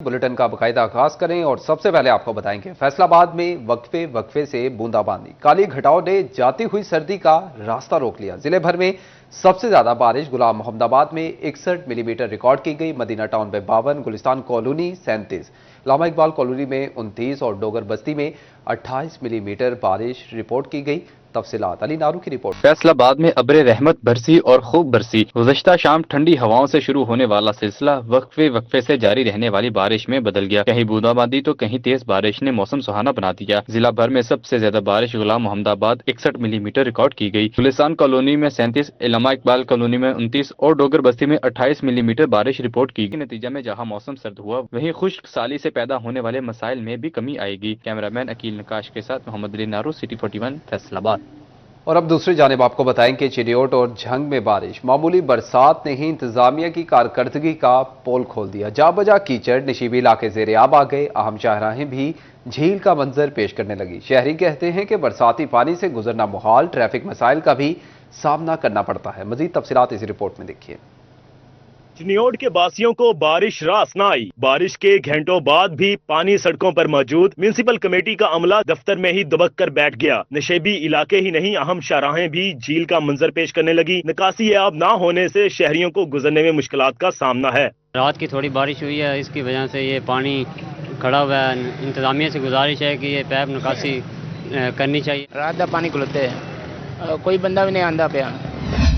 Bulletin का बाकायदा आगाज करें और सबसे पहले आपको बताएंगे फैसलाबाद में वक्फे से बूंदाबांदी। काली घटाओं ने जाती हुई सर्दी का रास्ता रोक लिया। जिले भर में सबसे ज्यादा बारिश गुलाम मोहम्मदाबाद में 61 मिलीमीटर रिकॉर्ड की गई। मदीना टाउन में 52, गुलिस्तान कॉलोनी 37, लामा इकबाल कॉलोनी में 29 और डोगर बस्ती में 28 मिलीमीटर बारिश रिपोर्ट की गई। तफसीलात अली नारू की रिपोर्ट। फैसलाबाद में अब्रे रहमत बरसी और खूब बरसी। गुज़श्ता शाम ठंडी हवाओं से शुरू होने वाला सिलसिला वक्फे से जारी रहने वाली बारिश में बदल गया। कहीं बूंदाबांदी तो कहीं तेज बारिश ने मौसम सुहाना बना दिया। जिला भर में सबसे ज्यादा बारिश गुलाम मोहम्मदाबाद 61 मिलीमीटर रिकॉर्ड की गई। गुलिस्तान कॉलोनी में 37, लामा इकबाल कॉलोनी में 29 और डोगर बस्ती में 28 मिलीमीटर बारिश रिपोर्ट की गई। नतीजा में जहाँ मौसम सर्द हुआ, वहीं खुश्क साली से पैदा होने वाले मसाइल में भी कमी आएगी। कैमरामैन अकील नकाश के साथ मोहम्मद अली नारू, सिटी 41, फैसलाबाद। और अब दूसरी जानिब आपको बताएं कि चिड़ियोट और झंग में बारिश, मामूली बरसात ने ही इंतजामिया की कारकर्दगी का पोल खोल दिया। जा बजा कीचड़, निशीबी इलाके ज़ेरे आब आ गए। अहम शाहराहें भी झील का मंजर पेश करने लगी। शहरी कहते हैं कि बरसाती पानी से गुजरना मुहाल, ट्रैफिक मसाइल का भी सामना करना पड़ता है। मजीद तफसीलात इस रिपोर्ट में देखिए। चिन्योट के बासियों को बारिश रास न आई। बारिश के घंटों बाद भी पानी सड़कों पर मौजूद। म्यूनिसिपल कमेटी का अमला दफ्तर में ही दुबक कर बैठ गया। नशेबी इलाके ही नहीं, अहम शाहराहें भी झील का मंजर पेश करने लगी। निकासी आब ना होने से शहरियों को गुजरने में मुश्किलात का सामना है। रात की थोड़ी बारिश हुई है, इसकी वजह से ये पानी खड़ा हुआ है। इंतजामिया से गुजारिश है कि ये पैप निकासी करनी चाहिए। रात का पानी खुलते है, कोई बंदा भी नहीं आंदा पिया।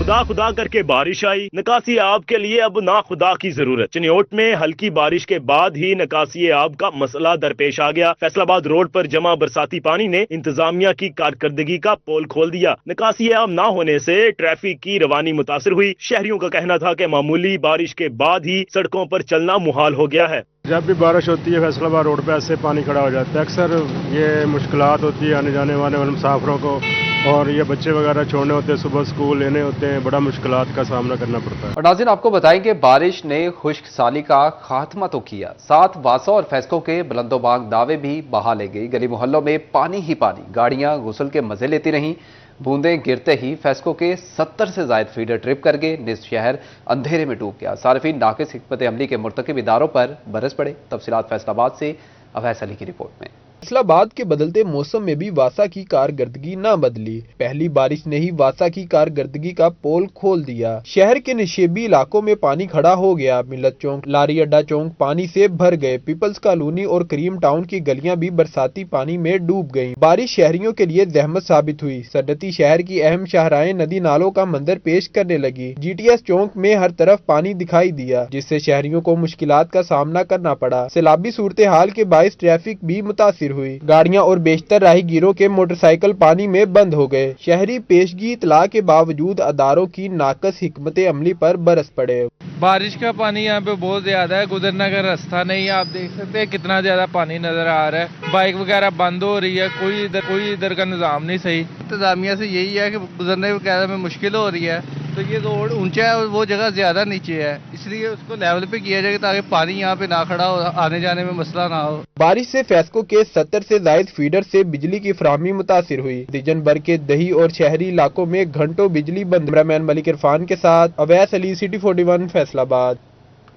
खुदा खुदा करके बारिश आई। निकासी आब के लिए अब ना खुदा की जरूरत। चिन्योट में हल्की बारिश के बाद ही निकासी आब का मसला दरपेश आ गया। फैसलाबाद रोड पर जमा बरसाती पानी ने इंतजामिया की कारकर्दगी का पोल खोल दिया। निकासी आब ना होने से ट्रैफिक की रवानी मुतासर हुई। शहरियों का कहना था कि मामूली बारिश के बाद ही सड़कों पर चलना मुहाल हो गया है। जब भी बारिश होती है फैसलाबाद रोड पे ऐसे पानी खड़ा हो जाता है। अक्सर ये मुश्किलात होती है आने जाने वाले मुसाफिरों को, और ये बच्चे वगैरह छोड़ने होते हैं, सुबह स्कूल लेने होते हैं, बड़ा मुश्किलात का सामना करना पड़ता है। और नाज़रीन आपको बताएं कि बारिश ने खुश्क साली का खात्मा तो किया, साथ वासा और फैसकों के बुलंदोबांग दावे भी बहा ले गई। गली मोहल्लों में पानी ही पानी, गाड़ियां गुसल के मजे लेती रहीं। बूंदें गिरते ही फैसकों के 70 से जायद फीडर ट्रिप कर गए। निस शहर अंधेरे में डूब गया। सार्फिन नाकिस हिकमत अमली के मुर्तकिब इदारों पर बरस पड़े। तफसीलात फैसलाबाद से अवैस अली की रिपोर्ट में। फैसलाबाद के बदलते मौसम में भी वासा की कारकर्दगी न बदली। पहली बारिश ने ही वासा की कारकर्दगी का पोल खोल दिया। शहर के निशेबी इलाकों में पानी खड़ा हो गया। मिलत चौक, लारी अड्डा चौक पानी से भर गए। पीपल्स कॉलोनी और करीम टाउन की गलियां भी बरसाती पानी में डूब गईं। बारिश शहरियों के लिए जहमत साबित हुई। सदती शहर की अहम शाहराहें नदी नालों का मंजर पेश करने लगी। GTS चौक में हर तरफ पानी दिखाई दिया, जिससे शहरियों को मुश्किलात का सामना करना पड़ा। सैलाबी सूरत हाल के बायस ट्रैफिक भी मुतासिर हुई। गाड़ियां और बेशतर राहगीरों के मोटरसाइकिल पानी में बंद हो गए। शहरी पेशगी इतला के बावजूद अदारों की नाकस हिकमत अमली पर बरस पड़े। बारिश का पानी यहाँ पे बहुत ज्यादा है, गुजरने का रास्ता नहीं है। आप देख सकते हैं कितना ज्यादा पानी नजर आ रहा है। बाइक वगैरह बंद हो रही है, कोई इधर का निजाम नहीं सही। इंतजामिया से यही है कि गुजरने वगैरह में मुश्किल हो रही है। तो ये रोड ऊंचा है और वो जगह ज्यादा नीचे है, इसलिए उसको लेवल पे किया जाए ताकि पानी यहाँ पे ना खड़ा हो, आने जाने में मसला ना हो। बारिश से फैसकों के 70 से जायद फीडर से बिजली की फराहमी मुतासिर हुई। दिजन भर के दही और शहरी इलाकों में घंटों बिजली बंद। कैमरामैन मलिक इरफान के साथ अवैस अली, सिटी 41, फैसलाबाद।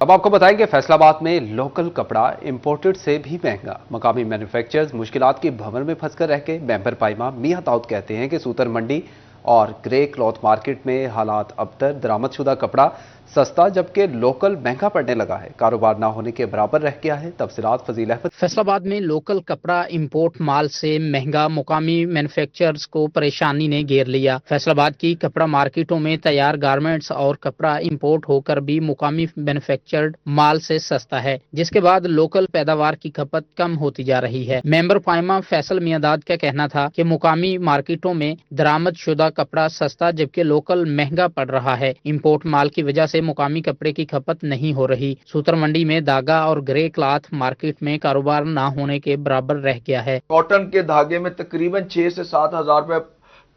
अब आपको बताएं कि फैसलाबाद में लोकल कपड़ा इंपोर्टेड से भी महंगा। मकामी मैन्युफैक्चरर्स मुश्किलात की भंवर में फंसकर रह गए। मेंबर पाइमा मियां दाऊद कहते हैं कि सूतर मंडी और ग्रे क्लॉथ मार्केट में हालात अबतर। दरामदशुदा कपड़ा सस्ता जबकि लोकल महंगा पड़ने लगा है। कारोबार ना होने के बराबर रह गया है। तफसीलात फजील अहमद। फैसलाबाद में लोकल कपड़ा इंपोर्ट माल से महंगा, मुकामी मैन्युफैक्चरर्स को परेशानी ने घेर लिया। फैसलाबाद की कपड़ा मार्केटों में तैयार गारमेंट्स और कपड़ा इंपोर्ट होकर भी मुकामी मैन्युफैक्चर्ड माल से सस्ता है, जिसके बाद लोकल पैदावार की खपत कम होती जा रही है। मेंबर पाइमा फैसल मियादाद का कहना था कि मुकामी मार्केटों में दरामद शुदा कपड़ा सस्ता जबकि लोकल महंगा पड़ रहा है। इंपोर्ट माल की वजह से मुकामी कपड़े की खपत नहीं हो रही। सूतर मंडी में धागा और ग्रे क्लॉथ मार्केट में कारोबार ना होने के बराबर रह गया है। कॉटन के धागे में तकरीबन 6 से 7 हजार रुपए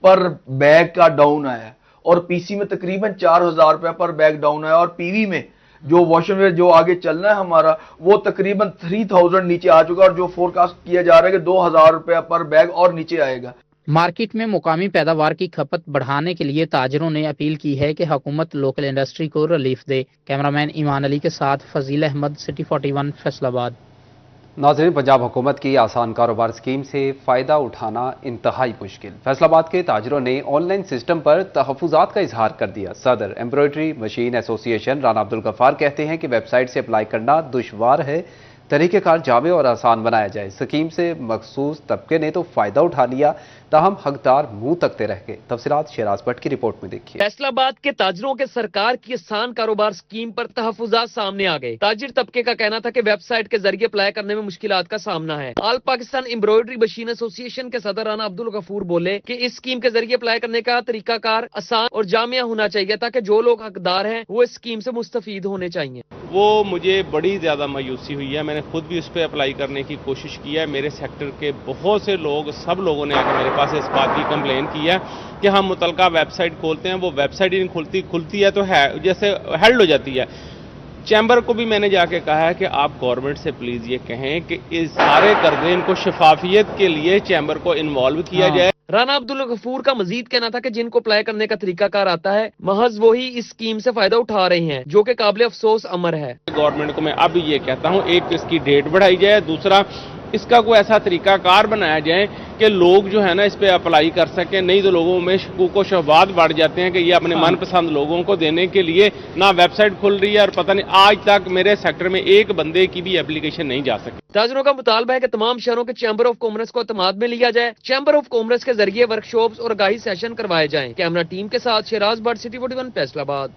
पर बैग का डाउन आया और पीसी में तकरीबन 4 हजार रुपए पर बैग डाउन आया और पीवी में जो वॉशर जो आगे चलना है हमारा वो तकरीबन 3000 नीचे आ चुका और जो फोरकास्ट किया जा रहा है कि 2000 रुपए पर बैग और नीचे आएगा। मार्केट में मुकामी पैदावार की खपत बढ़ाने के लिए ताजरों ने अपील की है कि हुकूमत लोकल इंडस्ट्री को रिलीफ दे। कैमरामैन ईमान अली के साथ फजील अहमद, सिटी 41, फैसलाबाद। नाज़रीन, पंजाब हुकूमत की आसान कारोबार स्कीम से फ़ायदा उठाना इंतहाई मुश्किल। फैसलाबाद के ताजरों ने ऑनलाइन सिस्टम पर तहफ़्फ़ुज़ात का इजहार कर दिया। सदर embroidery machine association Rana Abdul Ghaffar कहते हैं कि वेबसाइट से अप्लाई करना दुश्वार है, तरीक़ेकार जामे और आसान बनाया जाए। स्कीम से मखसूस तबके ने तो फ़ायदा उठा लिया, ताहम हकदार मुंह तकते रह गए। तफसीलात शेराज भट्ट की रिपोर्ट में देखिए। फैसलाबाद के ताजरों के सरकार की आसान कारोबार स्कीम पर तहफुजात सामने आ गए। ताजिर तबके का कहना था कि वेबसाइट के जरिए अप्लाई करने में मुश्किलात का सामना है। All Pakistan embroidery machine association के सदर राना अब्दुल गफूर बोले कि इस स्कीम के जरिए अप्लाई करने का तरीकाकार आसान और जामिया होना चाहिए, ताकि जो लोग हकदार हैं वो इस स्कीम से मुस्तफीद होने चाहिए। वो मुझे बड़ी ज़्यादा मायूसी हुई है। मैंने खुद भी उस पर अप्लाई करने की कोशिश की है। मेरे सेक्टर के बहुत से लोग, सब लोगों ने आकर मेरे पास इस बात की कंप्लेन की है कि हम मुतलका वेबसाइट खोलते हैं, वो वेबसाइट ही नहीं खुलती है तो है जैसे हेल्ड हो जाती है। चैम्बर को भी मैंने जाके कहा है कि आप गवर्नमेंट से प्लीज़ ये कहें कि इस सारे कर्जे इनको शफाफियत के लिए चैम्बर को इन्वॉल्व किया जाए। राना अब्दुल गफूर का मजीद कहना था कि जिनको अप्लाई करने का तरीकाकार आता है, महज वही इस स्कीम से फायदा उठा रहे हैं, जो कि काबिल अफसोस अमर है। गवर्नमेंट को मैं अब ये कहता हूँ, एक इसकी डेट बढ़ाई जाए, दूसरा इसका कोई ऐसा तरीकाकार बनाया जाए कि लोग जो है ना इस पे अप्लाई कर सकें। नहीं तो लोगों में शकूक व शुबहात बढ़ जाते हैं कि ये अपने मनपसंद लोगों को देने के लिए ना वेबसाइट खुल रही है, और पता नहीं आज तक मेरे सेक्टर में एक बंदे की भी एप्लीकेशन नहीं जा सकी। ताजरों का मुतालबा है कि तमाम शहरों के चैम्बर ऑफ कॉमर्स को एतमाद में लिया जाए। चैम्बर ऑफ कॉमर्स के जरिए वर्कशॉप्स और आगाही सेशन करवाए जाएं। कैमरा टीम के साथ शेराज भट्ट, सिटी 41, फैसलाबाद।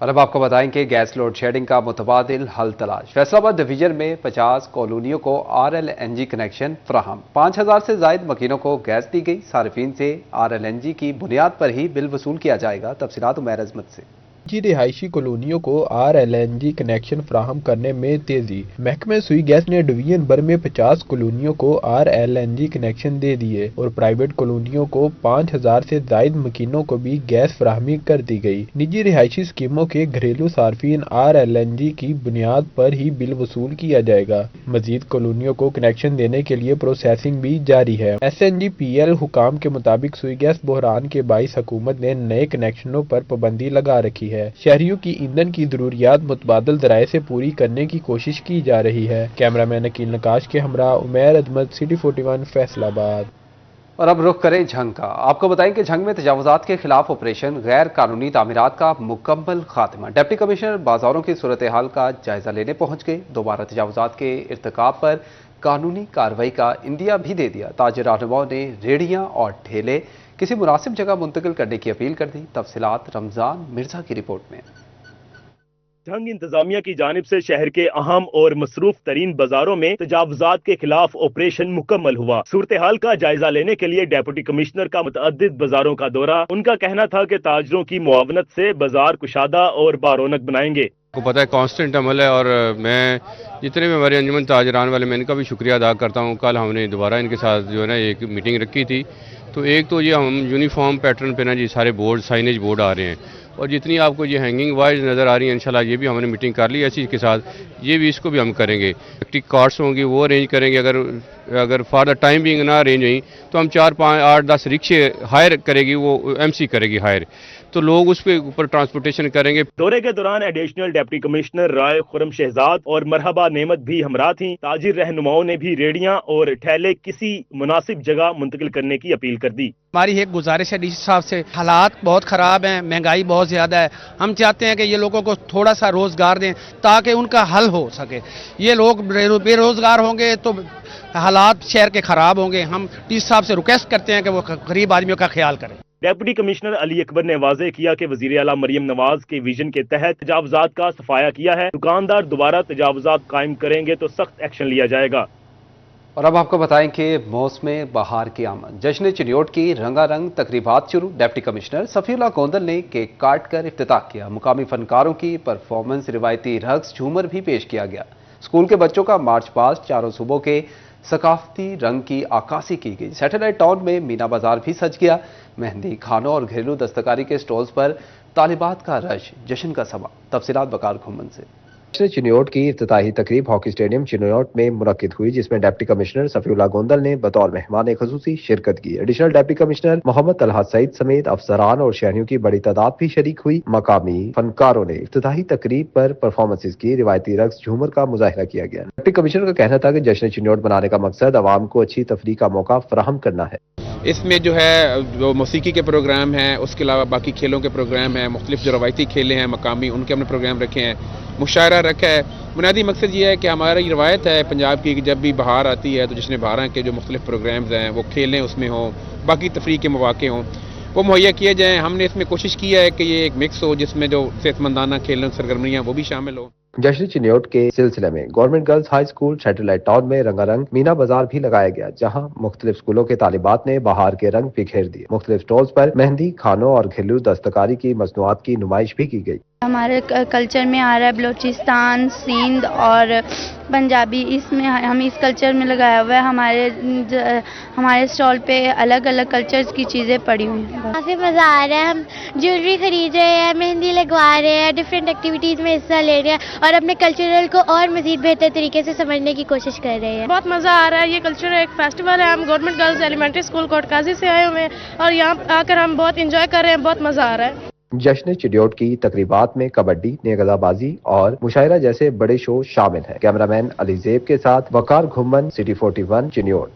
और अब आपको बताएं कि गैस लोड शेडिंग का मुतबादिल हल तलाश। फैसलाबाद डिवीजन में 50 कॉलोनियों को RLNG कनेक्शन फराहम। 5000 से जायद मकीनों को गैस दी गई। सार्फिन से RLNG की बुनियाद पर ही बिल वसूल किया जाएगा। तफसीलात उमैर अजमत से। जी, रिहायशी कॉलोनियों को RLNG कनेक्शन फराहम करने में तेजी। महकमे सुई गैस ने डिवीजन भर में 50 कॉलोनियों को RLNG कनेक्शन दे दिए और प्राइवेट कॉलोनियों को 5000 से जायद मकीनों को भी गैस फराहमी कर दी गई। निजी रिहायशी स्कीमों के घरेलू सार्फिन RLNG की बुनियाद पर ही बिल वसूल किया जाएगा। मजीद कॉलोनियों को कनेक्शन देने के लिए प्रोसेसिंग भी जारी है। SNGPL हुकाम के मुताबिक सुई गैस बहरान के बाइस हुकूमत ने नए कनेक्शनों पर पाबंदी लगा रखी है। शहरियों की ईंधन की जरूरियात मुतबादल जराये से पूरी करने की कोशिश की जा रही है। कैमरामैन अकील नकाश के हमरा उमैर अजमत, सिटी 41, फैसलाबाद। और अब रुख करें झंग का। आपको बताएं कि झंग में तजावुजात के खिलाफ ऑपरेशन, गैर कानूनी तामीरात का मुकम्मल खात्मा। डिप्टी कमिश्नर बाजारों की सूरत हाल का जायजा लेने पहुंच गए। दोबारा तजावुजात के इर्तिकाब पर कानूनी कार्रवाई का इंदिया भी दे दिया। ताजिर रहनुमाओं ने रेहड़ियां और ठेले किसी मुनासिब जगह मुंतकिल करने की अपील कर दी। तफसीलात रमजान मिर्जा की रिपोर्ट में। झंग इंतजामिया की जानिब से शहर के अहम और मसरूफ तरीन बाजारों में तजावुजात के खिलाफ ऑपरेशन मुकम्मल हुआ। सूरत हाल का जायजा लेने के लिए डिप्टी कमिश्नर का मुतअद्दिद बाजारों का दौरा। उनका कहना था कि ताजरों की मुआवनत से बाजार कुशादा और बारौनक बनाएंगे। को पता है कांस्टेंट अमल है, और मैं जितने भी हमारे अंजुमन ताजरान वाले मैं इनका भी शुक्रिया अदा करता हूँ। कल हमने दोबारा इनके साथ जो है ना एक मीटिंग रखी थी, तो एक तो ये हम यूनिफॉर्म पैटर्न पे ना जी सारे बोर्ड, साइनेज बोर्ड आ रहे हैं, और जितनी आपको ये हैंगिंग वाइज नज़र आ रही है इंशाल्लाह ये भी हमने मीटिंग कर ली है इसी के साथ, ये भी इसको भी हम करेंगे। इलेक्ट्रिक कार्ड्स होंगी वो अरेंज करेंगे। अगर फॉर द टाइम बिंग ना अरेंज हुई तो हम 4, 5, 8, 10 रिक्शे हायर करेगी, वो MC करेगी हायर, तो लोग उस पे ऊपर ट्रांसपोर्टेशन करेंगे। दौरे के दौरान एडिशनल डिप्टी कमिश्नर राय खुरम शहजाद और मरहबा नेमत भी हमरा थी। ताजिर रहनुमाओं ने भी रेडियां और ठेले किसी मुनासिब जगह मुंतकिल करने की अपील कर दी। हमारी एक गुजारिश है डीसी साहब से, हालात बहुत खराब हैं, महंगाई बहुत ज्यादा है। हम चाहते हैं कि ये लोगों को थोड़ा सा रोजगार दें ताकि उनका हल हो सके। ये लोग बेरोजगार होंगे तो हालात शहर के खराब होंगे। हम डीसी साहब से रिक्वेस्ट करते हैं कि वो गरीब आदमियों का ख्याल करें। डिप्टी कमिश्नर अली अकबर ने वाज़ेह किया कि वज़ीर आला मरियम नवाज के विजन के तहत तजावुजात का सफाया किया है। दुकानदार दोबारा तजावुजात कायम करेंगे तो सख्त एक्शन लिया जाएगा। और अब आपको बताएं कि मौसम बहार की आमद, जश्न चिन्योट की रंगारंग तकरीबात शुरू। डिप्टी कमिश्नर सफीउल्लाह गोंदल ने केक काट कर इफ्तिताह किया। मुकामी फनकारों की परफॉर्मेंस, रिवायती रक्स, झूमर भी पेश किया गया। स्कूल के बच्चों का मार्च पास्ट, चारों सूबों के सकाफती रंग की आकाशी की गई। सैटेलाइट टाउन में मीना बाजार भी सज गया। मेहंदी, खानों और घरेलू दस्तकारी के स्टॉल्स पर तालिबात का रश, जश्न का समा। तफसीलात बकार घुमन से। चिन्योट की इफ्तिताही तकरीब हॉकी स्टेडियम चिन्योट में मुनक्किद हुई, जिसमें डिप्टी कमिश्नर सफीउल्लाह गोंदल ने बतौर मेहमान खसूसी शिरकत की। Additional deputy commissioner Mohammad Talhat Saeed समेत अफसरान और शहरियों की बड़ी तादाद भी शरीक हुई। मकामी फनकारों ने इफ्तिताही तकरीब पर परफॉर्मेंसेज की, रिवायती रक्स झूमर का मुजाहिरा किया गया। डिप्टी कमिश्नर का कहना था कि जश्न चिन्योट बनाने का मकसद आवाम को अच्छी तफरीह का मौका फराहम करना है। इसमें जो है जो मौसीकी के प्रोग्राम हैं, उसके अलावा बाकी खेलों के प्रोग्राम हैं, मुख्तलिफ जो रवायती खेले हैं मकामी, उनके हमने प्रोग्राम रखे हैं, मुशायरा रखा है। बुनियादी मकसद ये है कि हमारी रवायत है पंजाब की कि जब भी बहार आती है तो जश्न बहार के जो मुख्तलिफ प्रोग्राम्स हैं वो खेलें उसमें हों, बाकी तफरीह के मौके हों, वो मुहैया किए जाएँ। हमने इसमें कोशिश की है कि ये एक मिक्स हो जिसमें जो सेहतमंदाना खेल सरगर्मियाँ वो भी शामिल हो। जश्न चिन्योट के सिलसिले में government girls high school satellite town में रंगारंग मीना बाजार भी लगाया गया, जहां मुख्तलिफ स्कूलों के तालिबात ने बहार के रंग बिखेर दिए। मुख्तलिफ स्टॉल्स पर मेहंदी, खानों और घरेलू दस्तकारी की मसनूआत की नुमाइश भी की गई। हमारे कल्चर में आ रहा है बलोचिस्तान, सिंध और पंजाबी, इसमें हम इस कल्चर में लगाया हुआ है। हमारे स्टॉल पे अलग अलग कल्चर्स की चीज़ें पड़ी हुई हैं। काफ़ी मज़ा आ रहा है, हम ज्वेलरी खरीद रहे हैं, मेहंदी लगवा रहे हैं, डिफरेंट एक्टिविटीज़ में हिस्सा ले रहे हैं और अपने कल्चरल को और मज़ीद बेहतर तरीके से समझने की कोशिश कर रहे हैं। बहुत मज़ा आ रहा है। ये कल्चर एक फेस्टिवल है। हम गवर्नमेंट गर्ल्स एलिमेंट्री स्कूल कोटकाजी से आए हुए हैं और यहाँ आकर हम बहुत इंजॉय कर रहे हैं, बहुत मज़ा आ रहा है। जश्न चिन्योट की तकरीबात में कबड्डी, नेगलाबाजी और मुशायरा जैसे बड़े शो शामिल हैं। कैमरामैन अली जेब के साथ वकार घुम्मन, सिटी 41 चिन्योट।